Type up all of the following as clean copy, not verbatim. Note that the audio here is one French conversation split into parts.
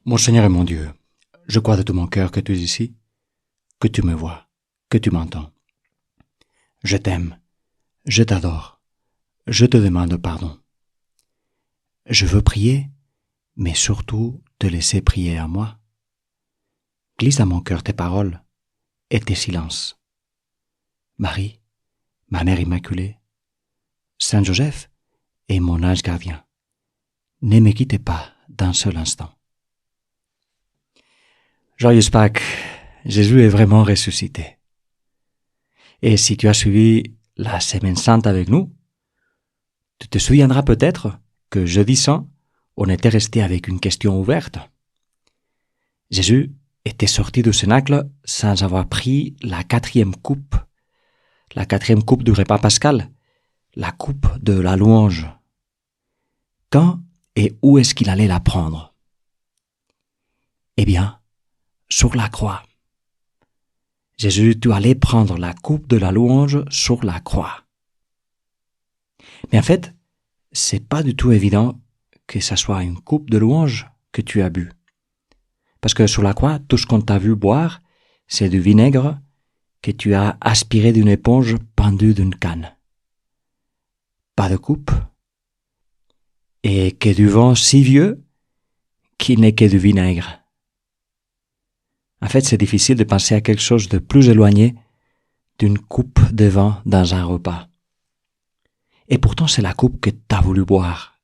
Mon Seigneur et mon Dieu, je crois de tout mon cœur que tu es ici, que tu me vois, que tu m'entends. Je t'aime, je t'adore, je te demande pardon. Je veux prier, mais surtout te laisser prier à moi. Glisse dans mon cœur tes paroles et tes silences. Marie, ma mère immaculée, Saint Joseph et mon ange gardien, ne me quittez pas d'un seul instant. Joyeuse Pâques, Jésus est vraiment ressuscité. Et si tu as suivi la Semaine Sainte avec nous, tu te souviendras peut-être que jeudi saint, on était resté avec une question ouverte. Jésus était sorti du cénacle sans avoir pris la quatrième coupe du repas pascal, la coupe de la louange. Quand et où est-ce qu'il allait la prendre? Eh bien, sur la croix. Jésus, tu allais prendre la coupe de la louange sur la croix. Mais en fait, c'est pas du tout évident que ça soit une coupe de louange que tu as bu. Parce que sur la croix, tout ce qu'on t'a vu boire, c'est du vinaigre que tu as aspiré d'une éponge pendue d'une canne. Pas de coupe. Et que du vin si vieux qu'il n'est que du vinaigre. En fait, c'est difficile de penser à quelque chose de plus éloigné d'une coupe de vin dans un repas. Et pourtant, c'est la coupe que tu as voulu boire.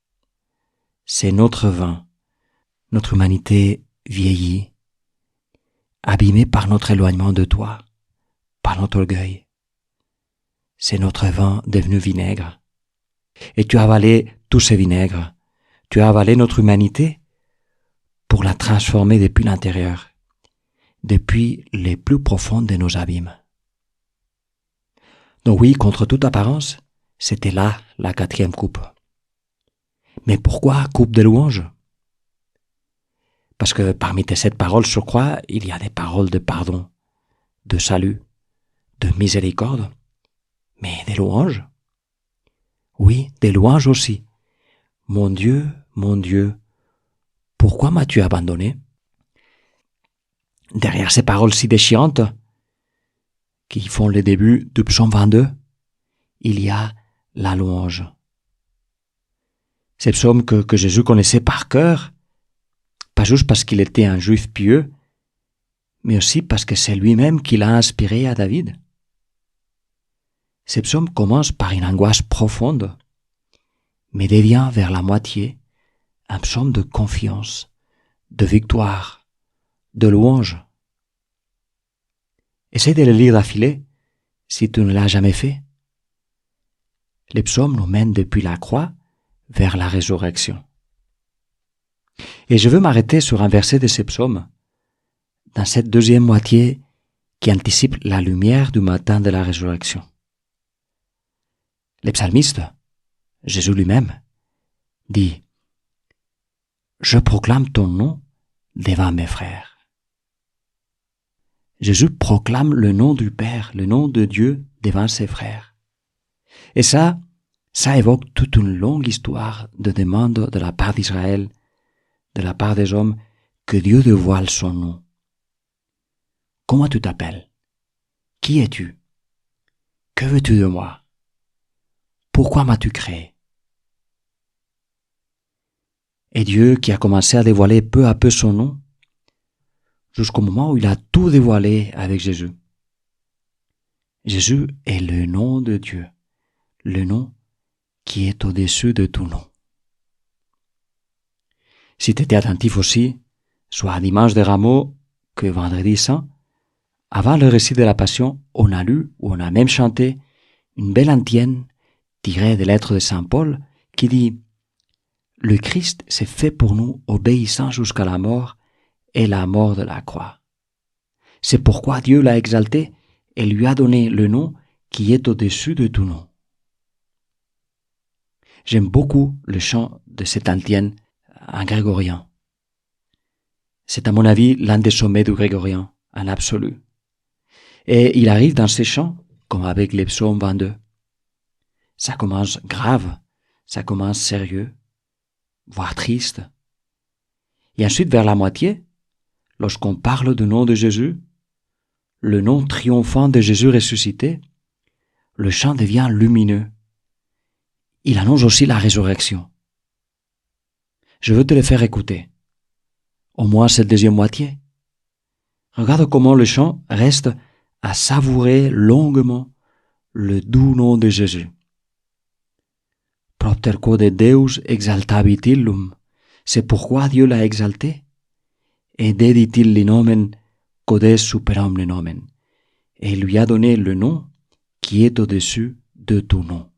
C'est notre vin, notre humanité vieillie, abîmée par notre éloignement de toi, par notre orgueil. C'est notre vin devenu vinaigre. Et tu as avalé tous ces vinaigres. Tu as avalé notre humanité pour la transformer depuis l'intérieur, depuis les plus profonds de nos abîmes. Donc oui, contre toute apparence, c'était là la quatrième coupe. Mais pourquoi coupe de louange? Parce que parmi tes 7 paroles sur croix, il y a des paroles de pardon, de salut, de miséricorde, mais des louanges. Oui, des louanges aussi. Mon Dieu, pourquoi m'as-tu abandonné? Derrière ces paroles si déchirantes, qui font le début du psaume 22, il y a la louange. Ces psaumes que Jésus connaissait par cœur, pas juste parce qu'il était un juif pieux, mais aussi parce que c'est lui-même qui l'a inspiré à David. Ces psaumes commencent par une angoisse profonde, mais devient vers la moitié un psaume de confiance, de victoire, de louange. Essaie de le lire d'affilée, si tu ne l'as jamais fait. Les psaumes nous mènent depuis la croix vers la résurrection. Et je veux m'arrêter sur un verset de ces psaumes, dans cette deuxième moitié qui anticipe la lumière du matin de la résurrection. Le psalmiste, Jésus lui-même, dit « Je proclame ton nom devant mes frères ». Jésus proclame le nom du Père, le nom de Dieu devant ses frères. Et ça évoque toute une longue histoire de demande de la part d'Israël, de la part des hommes, que Dieu dévoile son nom. Comment tu t'appelles? Qui es-tu? Que veux-tu de moi? Pourquoi m'as-tu créé? Et Dieu qui a commencé à dévoiler peu à peu son nom, jusqu'au moment où il a tout dévoilé avec Jésus. Jésus est le nom de Dieu, le nom qui est au-dessus de tout nom. Si tu étais attentif aussi, soit à dimanche de Rameaux que vendredi saint, avant le récit de la Passion, on a lu ou on a même chanté une belle antienne tirée des lettres de Saint Paul qui dit « Le Christ s'est fait pour nous obéissant jusqu'à la mort et la mort de la croix. C'est pourquoi Dieu l'a exalté et lui a donné le nom qui est au-dessus de tout nom. » J'aime beaucoup le chant de cette antienne en grégorien. C'est à mon avis l'un des sommets du grégorien, en absolu. Et il arrive dans ces chants, comme avec les psaumes 22. Ça commence grave, ça commence sérieux, voire triste. Et ensuite, vers la moitié, lorsqu'on parle du nom de Jésus, le nom triomphant de Jésus ressuscité, le chant devient lumineux. Il annonce aussi la résurrection. Je veux te le faire écouter. Au moins cette deuxième moitié. Regarde comment le chant reste à savourer longuement le doux nom de Jésus. Propter quod Deus exaltavit illum. C'est pourquoi Dieu l'a exalté. Et dedit illi nomen codes super omne nomen. Et il lui a donné le nom qui est au-dessus de tout nom.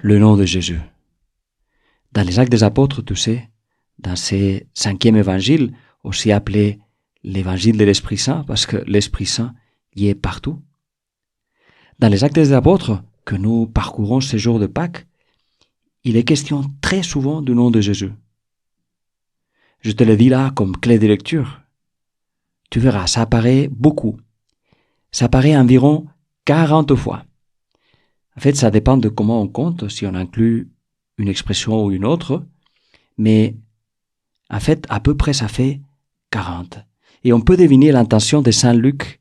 Le nom de Jésus. Dans les Actes des Apôtres, tu sais, dans ce 5e évangile, aussi appelé l'évangile de l'Esprit Saint, parce que l'Esprit Saint y est partout. Dans les Actes des Apôtres, que nous parcourons ce jour de Pâques, il est question très souvent du nom de Jésus. Je te le dis là comme clé de lecture. Tu verras, ça apparaît beaucoup. Ça apparaît environ 40 fois. En fait, ça dépend de comment on compte, si on inclut une expression ou une autre, mais en fait, à peu près, ça fait 40. Et on peut deviner l'intention de Saint Luc,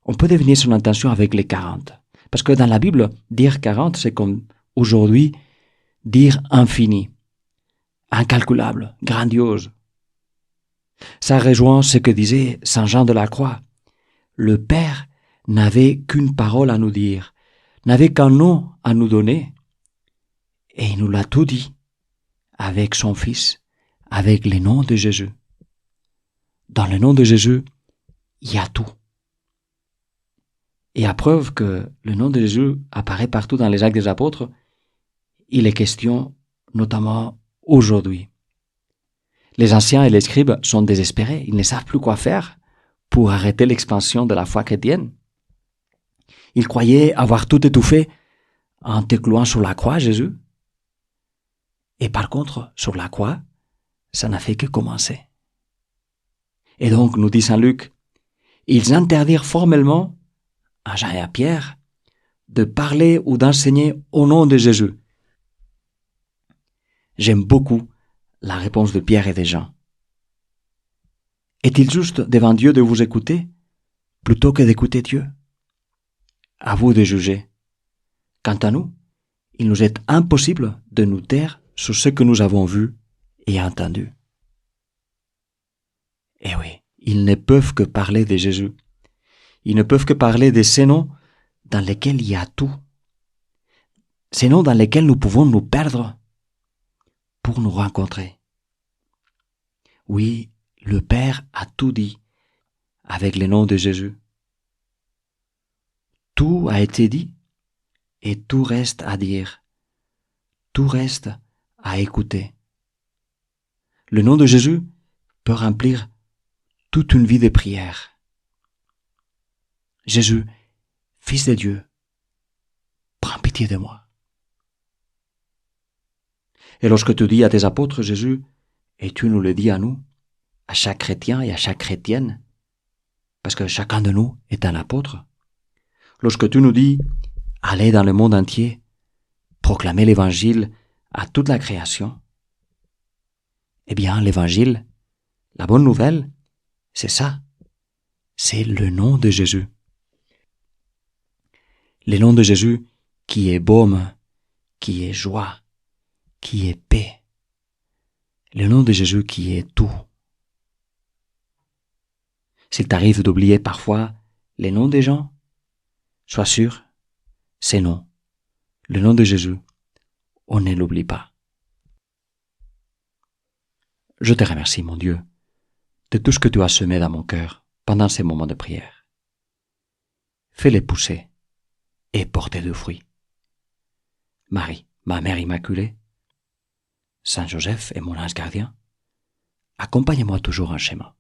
on peut deviner son intention avec les 40. Parce que dans la Bible, dire 40, c'est comme aujourd'hui, dire infini, incalculable, grandiose. Ça rejoint ce que disait Saint Jean de la Croix. Le Père n'avait qu'une parole à nous dire, n'avait qu'un nom à nous donner, et il nous l'a tout dit, avec son Fils, avec le nom de Jésus. Dans le nom de Jésus, il y a tout. Et à preuve que le nom de Jésus apparaît partout dans les Actes des Apôtres, il est question notamment aujourd'hui. Les anciens et les scribes sont désespérés, ils ne savent plus quoi faire pour arrêter l'expansion de la foi chrétienne. Ils croyaient avoir tout étouffé en te clouant sur la croix, Jésus. Et par contre, sur la croix, ça n'a fait que commencer. Et donc, nous dit Saint Luc, ils interdirent formellement à Jean et à Pierre de parler ou d'enseigner au nom de Jésus. J'aime beaucoup la réponse de Pierre et de Jean. Est-il juste devant Dieu de vous écouter plutôt que d'écouter Dieu? À vous de juger. Quant à nous, il nous est impossible de nous taire sur ce que nous avons vu et entendu. Eh oui, ils ne peuvent que parler de Jésus. Ils ne peuvent que parler de ces noms dans lesquels il y a tout. Ces noms dans lesquels nous pouvons nous perdre pour nous rencontrer. Oui, le Père a tout dit avec le nom de Jésus. Tout a été dit et tout reste à dire. Tout reste à écouter. Le nom de Jésus peut remplir toute une vie de prière. Jésus, Fils de Dieu, prends pitié de moi. Et lorsque tu dis à tes apôtres, Jésus, et tu nous le dis à nous, à chaque chrétien et à chaque chrétienne, parce que chacun de nous est un apôtre, lorsque tu nous dis, allez dans le monde entier, proclamer l'évangile à toute la création, eh bien, l'évangile, la bonne nouvelle, c'est ça. C'est le nom de Jésus. Le nom de Jésus qui est baume, qui est joie, qui est paix. Le nom de Jésus qui est tout. S'il t'arrive d'oublier parfois les noms des gens, sois sûr, c'est non. Le nom de Jésus, on ne l'oublie pas. Je te remercie, mon Dieu, de tout ce que tu as semé dans mon cœur pendant ces moments de prière. Fais-les pousser et porter de fruits. Marie, ma mère immaculée, Saint Joseph et mon ange gardien, accompagne-moi toujours en chemin.